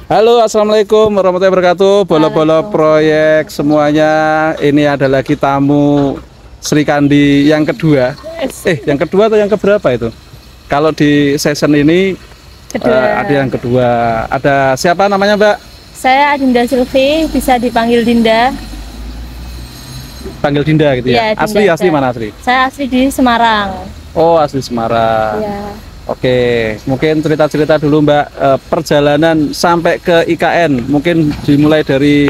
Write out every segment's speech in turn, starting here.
Halo, assalamualaikum warahmatullahi wabarakatuh. Bolo-bolo proyek semuanya. Ini ada lagi tamu Sri Kandi yang kedua. Yang kedua atau yang keberapa itu? Kalau di season ini ada yang kedua. Ada siapa namanya, Mbak? Saya Adinda Silvi, bisa dipanggil Dinda. Panggil Dinda gitu ya? Iya, Dinda, asli mana asli? Saya asli di Semarang. Oh, asli Semarang. Iya. Oke, mungkin cerita-cerita dulu Mbak, perjalanan sampai ke IKN, mungkin dimulai dari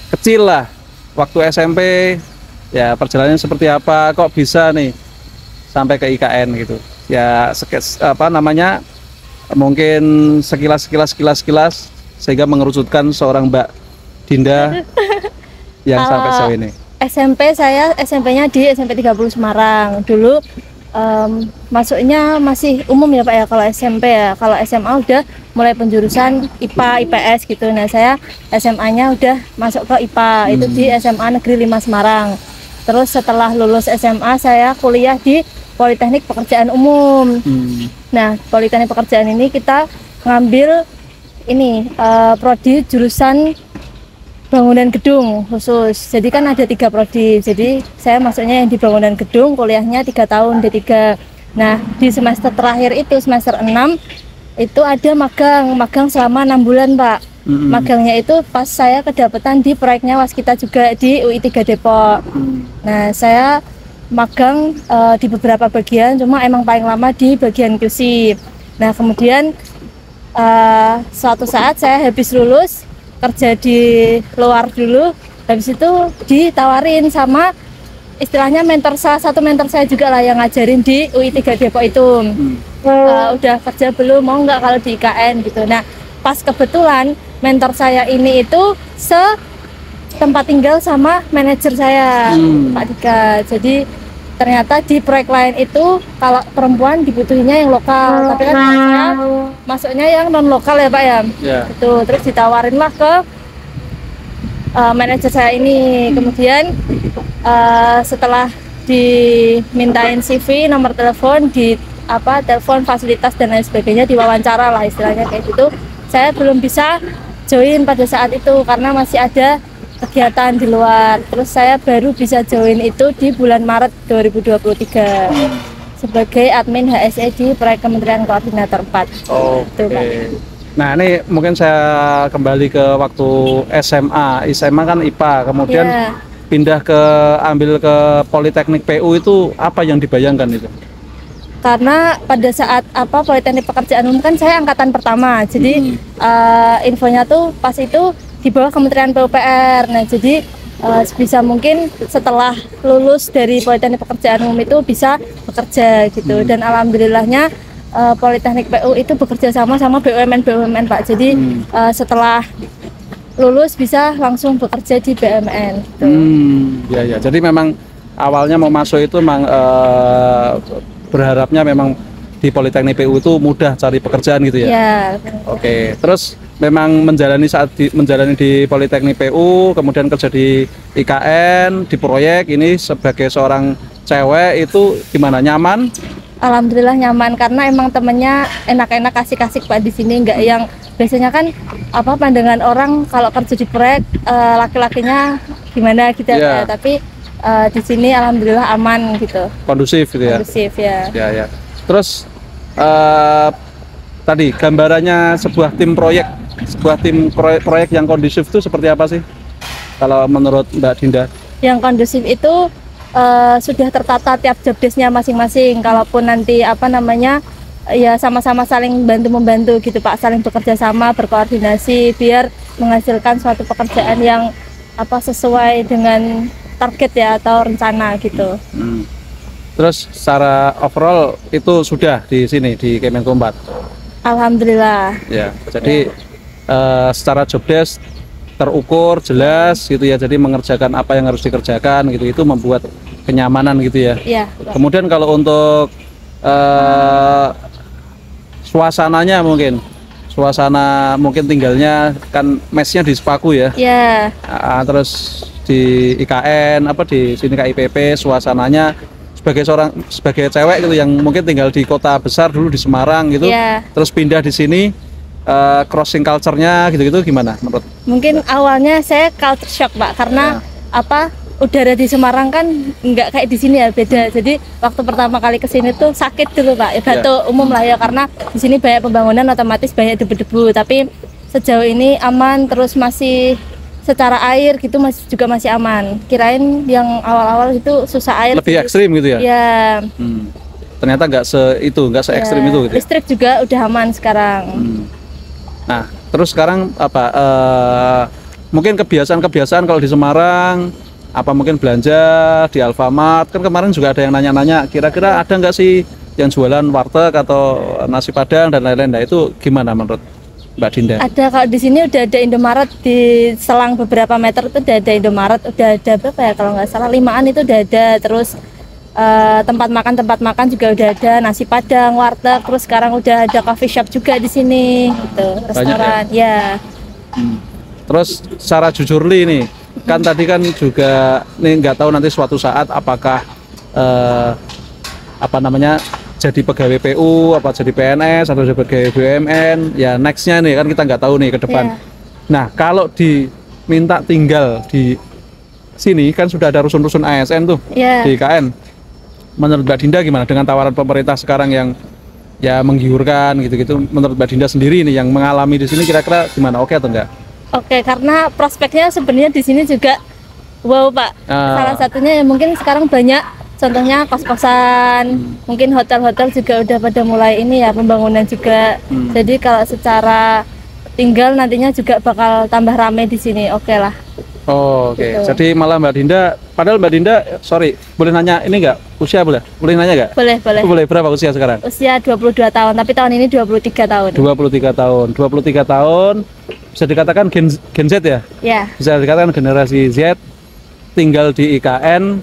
kecil lah, waktu SMP, ya perjalanannya seperti apa, kok bisa nih sampai ke IKN gitu, ya apa namanya, mungkin sekilas sehingga mengerucutkan seorang Mbak Dinda yang sampai sejauh ini. SMP-nya di SMP 30 Semarang. Dulu masuknya masih umum ya Pak ya kalau SMP ya. Kalau SMA udah mulai penjurusan IPA, IPS gitu. Nah saya SMA-nya udah masuk ke IPA, itu di SMA Negeri 5 Semarang. Terus setelah lulus SMA saya kuliah di Politeknik Pekerjaan Umum. Nah Politeknik Pekerjaan ini kita ngambil ini prodi jurusan bangunan gedung khusus. Jadi kan ada 3 prodi. Jadi saya masuknya yang di bangunan gedung, kuliahnya 3 tahun D3. Nah di semester terakhir itu semester 6 itu ada magang selama 6 bulan Pak. Magangnya itu pas saya kedapatan di proyeknya Waskita juga di UI 3 Depok. Nah saya magang di beberapa bagian, cuma emang paling lama di bagian QC. Nah kemudian suatu saat saya habis lulus kerja di luar dulu, habis itu ditawarin sama istilahnya salah satu mentor saya juga lah yang ngajarin di UI 3 Depok itu. Udah kerja belum, mau nggak kalau di IKN gitu. Nah pas kebetulan mentor saya ini itu tempat tinggal sama manajer saya, Pak Dika. Jadi ternyata di proyek lain itu kalau perempuan dibutuhinnya yang lokal, tapi kan saya masuknya yang non lokal ya Pak ya. Itu terus ditawarin lah ke manajer saya ini. Kemudian setelah dimintain CV, nomor telepon, telepon fasilitas dan lain sebagainya, diwawancara lah istilahnya kayak gitu. Saya belum bisa join pada saat itu karena masih ada kegiatan di luar. Terus saya baru bisa join itu di bulan Maret 2023 sebagai admin HSE di proyek Kementerian Koordinator 4. Oke. Nah ini mungkin saya kembali ke waktu SMA kan IPA, kemudian pindah ambil ke Politeknik PU, itu apa yang dibayangkan itu? Karena pada saat Politeknik Pekerjaan Umum kan saya angkatan pertama, jadi infonya tuh pas itu di bawah Kementerian PUPR. Nah jadi sebisa mungkin setelah lulus dari Politeknik Pekerjaan Umum itu bisa bekerja gitu. Dan alhamdulillahnya Politeknik PU itu bekerja sama BUMN Pak. Jadi setelah lulus bisa langsung bekerja di BUMN gitu. Ya. Jadi memang awalnya mau masuk itu memang berharapnya memang di Politeknik PU itu mudah cari pekerjaan gitu ya? Iya. Oke, terus memang menjalani di Politeknik PU, kemudian kerja di IKN, di proyek ini sebagai seorang cewek itu gimana, nyaman? Alhamdulillah nyaman karena emang temennya enak-enak, kasih-kasih Pak di sini, nggak yang biasanya kan pandangan orang kalau kerja di proyek laki-lakinya gimana gitu ya, tapi di sini alhamdulillah aman gitu. Kondusif gitu ya? Kondusif ya. Ya. Terus tadi gambarannya sebuah tim proyek yang kondusif itu seperti apa sih kalau menurut Mbak Dinda? Yang kondusif itu sudah tertata tiap job desk-nya masing-masing. Kalaupun nanti ya sama-sama saling bantu-membantu gitu Pak, saling bekerja sama, berkoordinasi biar menghasilkan suatu pekerjaan yang sesuai dengan target ya atau rencana gitu. Terus secara overall itu sudah di sini di Kemenko 4? Alhamdulillah. Ya, jadi secara job desk terukur, jelas gitu ya. Jadi mengerjakan apa yang harus dikerjakan gitu, itu membuat kenyamanan gitu ya. Iya. Kemudian kalau untuk suasananya mungkin tinggalnya kan mesnya di Sepaku ya. Iya. Terus di IKN di sini KIPP suasananya sebagai cewek gitu yang mungkin tinggal di kota besar dulu di Semarang gitu, terus pindah di sini crossing culture-nya gitu-gitu gimana menurut? Mungkin awalnya saya culture shock Pak, karena udara di Semarang kan nggak kayak di sini ya, beda. Jadi waktu pertama kali ke sini tuh sakit dulu Pak, ya batuk umum lah ya, karena di sini banyak pembangunan otomatis banyak debu-debu. Tapi sejauh ini aman, terus masih secara air gitu juga masih aman. Kirain yang awal-awal itu susah air. Lebih ekstrim gitu ya? Ya. Ternyata nggak se ekstrim itu gitu ya? Listrik juga udah aman sekarang. Nah, terus sekarang apa? Mungkin kebiasaan kalau di Semarang, apa mungkin belanja di Alfamart, kan kemarin juga ada yang nanya-nanya, kira-kira ada nggak sih yang jualan warteg atau nasi padang dan lain-lain. Nah itu gimana menurut Mbak Dinda? Ada, kalau di sini udah ada Indomaret, di selang beberapa meter itu udah ada Indomaret, udah ada berapa ya kalau nggak salah 5-an itu udah ada. Terus tempat makan juga udah ada, nasi padang, warteg, terus sekarang udah ada coffee shop juga di sini gitu, restoran ya. Terus secara jujur nih, kan tadi kan juga nih nggak tahu nanti suatu saat apakah jadi pegawai PU, apa jadi PNS atau jadi pegawai BUMN, ya nextnya nih kan kita nggak tahu nih ke depan. Nah kalau diminta tinggal di sini kan sudah ada rusun-rusun ASN tuh di IKN. Menurut Mbak Dinda gimana dengan tawaran pemerintah sekarang yang ya menggiurkan gitu-gitu? Menurut Mbak Dinda sendiri nih yang mengalami di sini kira-kira gimana? Oke atau enggak? Oke, karena prospeknya sebenarnya di sini juga wow Pak. Salah satunya ya mungkin sekarang banyak, contohnya kos-kosan, mungkin hotel-hotel juga udah pada mulai ini ya, pembangunan juga. Jadi kalau secara tinggal nantinya juga bakal tambah ramai di sini. Oke lah. Oke. Gitu. Jadi malah Mbak Dinda, padahal Mbak Dinda, sorry, boleh nanya ini enggak? Usia boleh? Boleh nanya enggak? Boleh. Boleh, berapa usia sekarang? Usia 22 tahun, tapi tahun ini 23 tahun. 23 tahun. Bisa dikatakan Gen Z ya? Ya. Bisa dikatakan generasi Z, tinggal di IKN,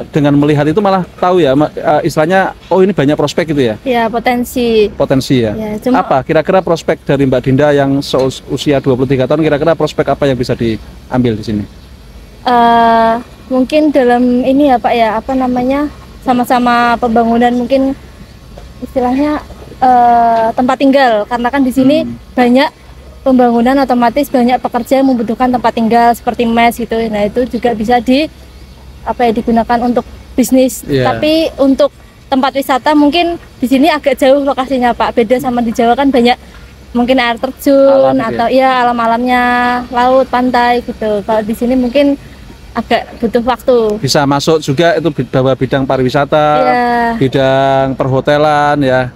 dengan melihat itu malah tahu ya, istilahnya, oh ini banyak prospek gitu ya? Ya, potensi ya? Apa kira-kira prospek dari Mbak Dinda yang usia 23 tahun, kira-kira prospek apa yang bisa diambil di sini? Mungkin dalam ini ya Pak ya, sama-sama pembangunan, mungkin istilahnya tempat tinggal, karena kan di sini banyak pembangunan, otomatis banyak pekerja yang membutuhkan tempat tinggal seperti mes gitu. Nah itu juga bisa digunakan untuk bisnis. Tapi untuk tempat wisata mungkin di sini agak jauh lokasinya Pak, beda sama di Jawa kan banyak mungkin air terjun atau alam-alamnya, laut, pantai gitu. Kalau di sini mungkin agak butuh waktu. Bisa masuk juga itu bahwa bidang pariwisata, bidang perhotelan ya.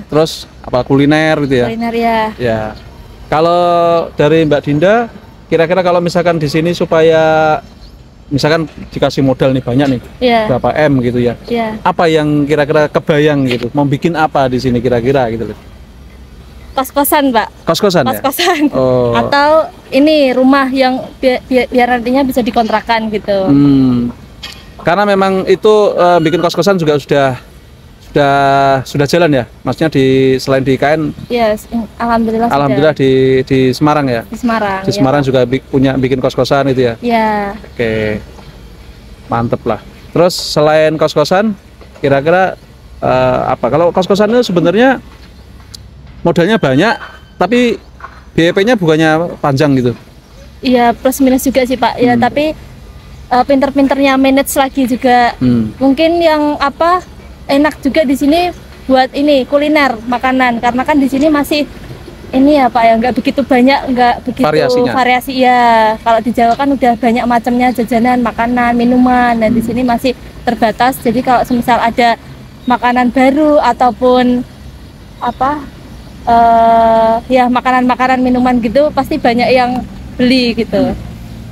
Terus apa kuliner gitu ya. Kuliner ya. Kalau dari Mbak Dinda, kira-kira kalau misalkan di sini supaya misalkan dikasih modal nih banyak nih, berapa M gitu ya. Apa yang kira-kira kebayang gitu? Mau bikin apa di sini kira-kira gitu loh? Kos-kosan Pak. Kos-kosan ya? Kos-kosan. Oh. Atau ini rumah yang biar nantinya bisa dikontrakan gitu. Karena memang itu bikin kos-kosan juga sudah jalan ya, maksudnya selain di IKN. Alhamdulillah. Alhamdulillah di Semarang ya. Di Semarang juga bikin kos-kosan itu ya. Oke, mantep lah. Terus selain kos-kosan, kira-kira apa? Kalau kos-kosan itu sebenarnya modalnya banyak, tapi BEP-nya bukannya panjang gitu. Iya, plus minus juga sih Pak. Ya, tapi pinter-pinternya manage lagi juga. Mungkin yang enak juga di sini buat ini kuliner makanan, karena kan di sini masih ini ya Pak ya, nggak begitu banyak, nggak begitu variasi ya. Kalau di Jawa kan udah banyak macamnya, jajanan, makanan, minuman, dan di sini masih terbatas. Jadi kalau semisal ada makanan baru ataupun makanan-makanan, minuman gitu, pasti banyak yang beli gitu.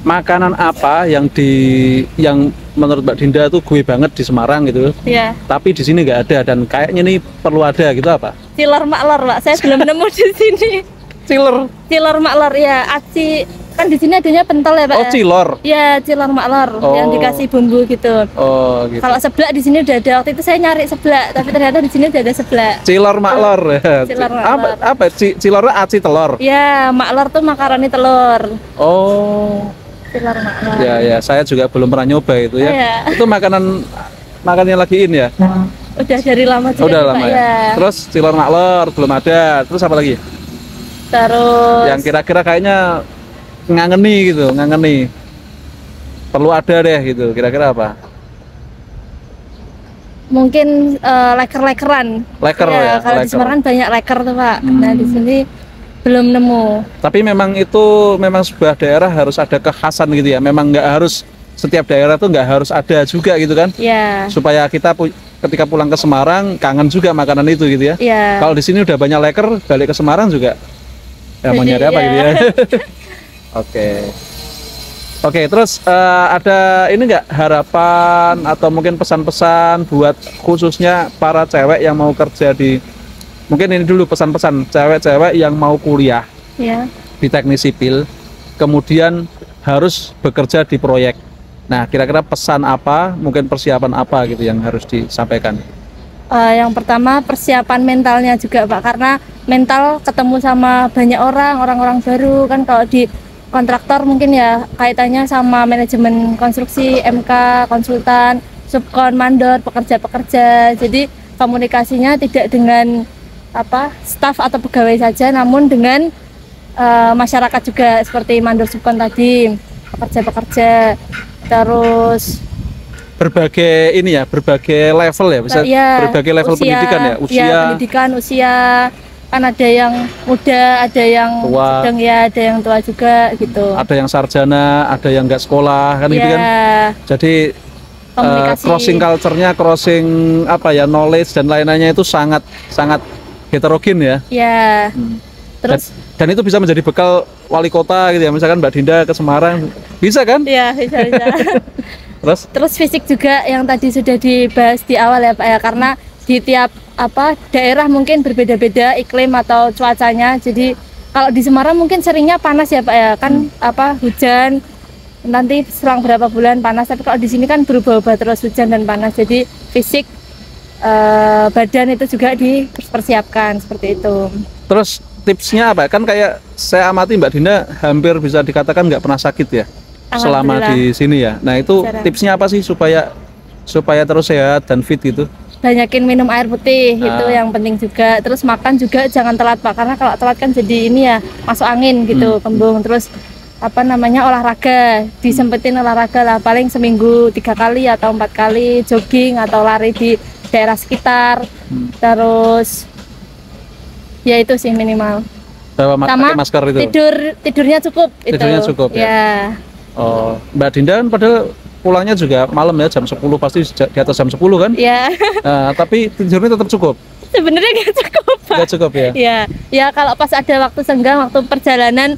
Makanan apa yang menurut Mbak Dinda tuh gue banget di Semarang gitu? Tapi di sini nggak ada dan kayaknya nih perlu ada gitu, apa? Cilor maklor Pak, saya belum nemu di sini. Cilor maklor ya, aci kan di sini adanya pentol ya Pak. Oh cilor? Ya cilor maklor yang dikasih bumbu gitu. Oh gitu. Kalau seblak di sini udah ada, waktu itu saya nyari seblak, tapi ternyata di sini udah ada seblak. Cilor maklor. Cilor maklor. Apa? Cilor aci telur? Ya maklor tuh makaroni telur. Oh. Cilor maklor. Ya saya juga belum pernah nyoba itu ya. Itu makanan yang lagi in ya. Udah dari lama juga Udah sih, lama Pak, ya. Terus Cilor Maklor belum ada. Terus apa lagi? Terus Yang kira-kira kayaknya ngangeni gitu, ngangeni. Perlu ada deh gitu. Kira-kira apa? mungkin leker-lekeran. Leker Iya, ya, kalau di leker. Semarang kan banyak leker tuh, Pak. Nah, di sini belum nemu. Tapi memang itu memang sebuah daerah harus ada kekhasan gitu ya. Memang nggak harus setiap daerah tuh nggak harus ada juga gitu kan. Ya. Supaya kita ketika pulang ke Semarang kangen juga makanan itu gitu ya. Ya. Kalau di sini udah banyak leker, balik ke Semarang juga ya mau Jadi, nyari apa ya. gitu ya. Oke. Oke, terus ada ini nggak harapan atau mungkin pesan-pesan buat khususnya para cewek yang mau kerja di, mungkin ini dulu pesan-pesan cewek-cewek yang mau kuliah Ya. di teknik sipil, kemudian harus bekerja di proyek. Nah, kira-kira pesan apa, mungkin persiapan apa gitu yang harus disampaikan? Yang pertama persiapan mentalnya juga, Pak, karena mental ketemu sama banyak orang-orang baru kan. Kalau di kontraktor mungkin ya kaitannya sama manajemen konstruksi, MK, konsultan, subkon, mandor, pekerja-pekerja. Jadi komunikasinya tidak dengan staf atau pegawai saja, namun dengan masyarakat juga seperti mandor, subkon tadi, pekerja-pekerja. Terus Berbagai ini ya, berbagai level ya, bisa berbagai level pendidikan ya, usia kan ada yang muda, ada yang tua, sedang ya, ada yang tua juga gitu. ada yang sarjana, ada yang nggak sekolah kan gitu kan. Jadi crossing culture-nya, crossing knowledge dan lain-lainnya itu sangat heterogen ya. Ya. Terus dan itu bisa menjadi bekal wali kota gitu ya, misalkan Mbak Dinda ke Semarang, bisa kan? Iya, bisa. Terus fisik juga yang tadi sudah dibahas di awal ya, Pak ya, karena di tiap daerah mungkin berbeda-beda iklim atau cuacanya. Jadi kalau di Semarang mungkin seringnya panas ya, Pak ya, kan hujan, nanti selang berapa bulan panas, tapi kalau di sini kan berubah-ubah terus hujan dan panas. Jadi fisik badan itu juga dipersiapkan seperti itu. Terus tipsnya apa? Kan kayak saya amati Mbak Dinda hampir bisa dikatakan nggak pernah sakit ya selama di sini ya. Nah itu tipsnya apa sih supaya terus sehat dan fit gitu? Banyakin minum air putih, itu yang penting juga. Terus makan juga jangan telat, Pak, karena kalau telat kan jadi ini ya, masuk angin gitu, kembung. Terus olahraga, disempetin olahraga lah, paling seminggu 3 kali atau 4 kali jogging atau lari di daerah sekitar. Terus ya itu sih minimal. Sama pakai masker itu. Tidurnya cukup. Tidurnya cukup ya. Oh, Mbak Dinda kan padahal pulangnya juga malam ya, jam 10 pasti di atas jam 10 kan? Iya. Tapi tidurnya tetap cukup. Sebenarnya nggak cukup, Pak. Nggak cukup ya? Iya. Ya kalau pas ada waktu senggang, waktu perjalanan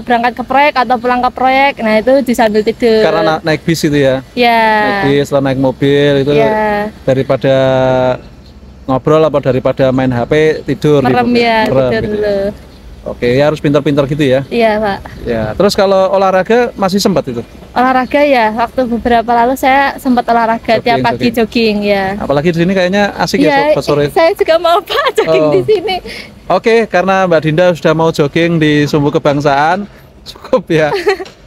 berangkat ke proyek atau pulang ke proyek, nah itu disambil tidur. Karena naik bis itu ya? Iya. Naik bis, setelah naik mobil itu daripada ngobrol apa daripada main HP, tidur. Merem ya, tidur gitu. dulu. Oke, ya harus pintar-pintar gitu ya? Iya, Pak. Ya, terus kalau olahraga masih sempat itu? Olahraga ya, waktu beberapa lalu saya sempat olahraga tiap pagi jogging ya. Apalagi di sini kayaknya asik ya sore. Saya juga mau, Pak, jogging di sini. Oke, karena Mbak Dinda sudah mau jogging di Sumbu Kebangsaan, cukup ya.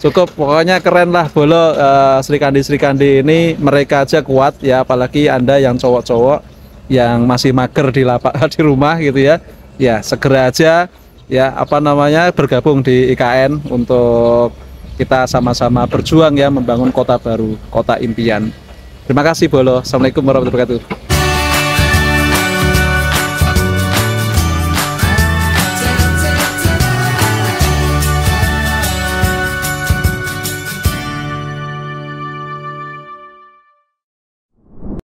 Cukup, pokoknya keren lah Bolo. Sri Kandi ini mereka aja kuat ya, apalagi Anda yang cowok-cowok yang masih mager di di rumah gitu ya. Ya, segera aja ya bergabung di IKN untuk kita sama-sama berjuang ya membangun kota baru, kota impian. Terima kasih Bolo. Assalamualaikum warahmatullahi wabarakatuh.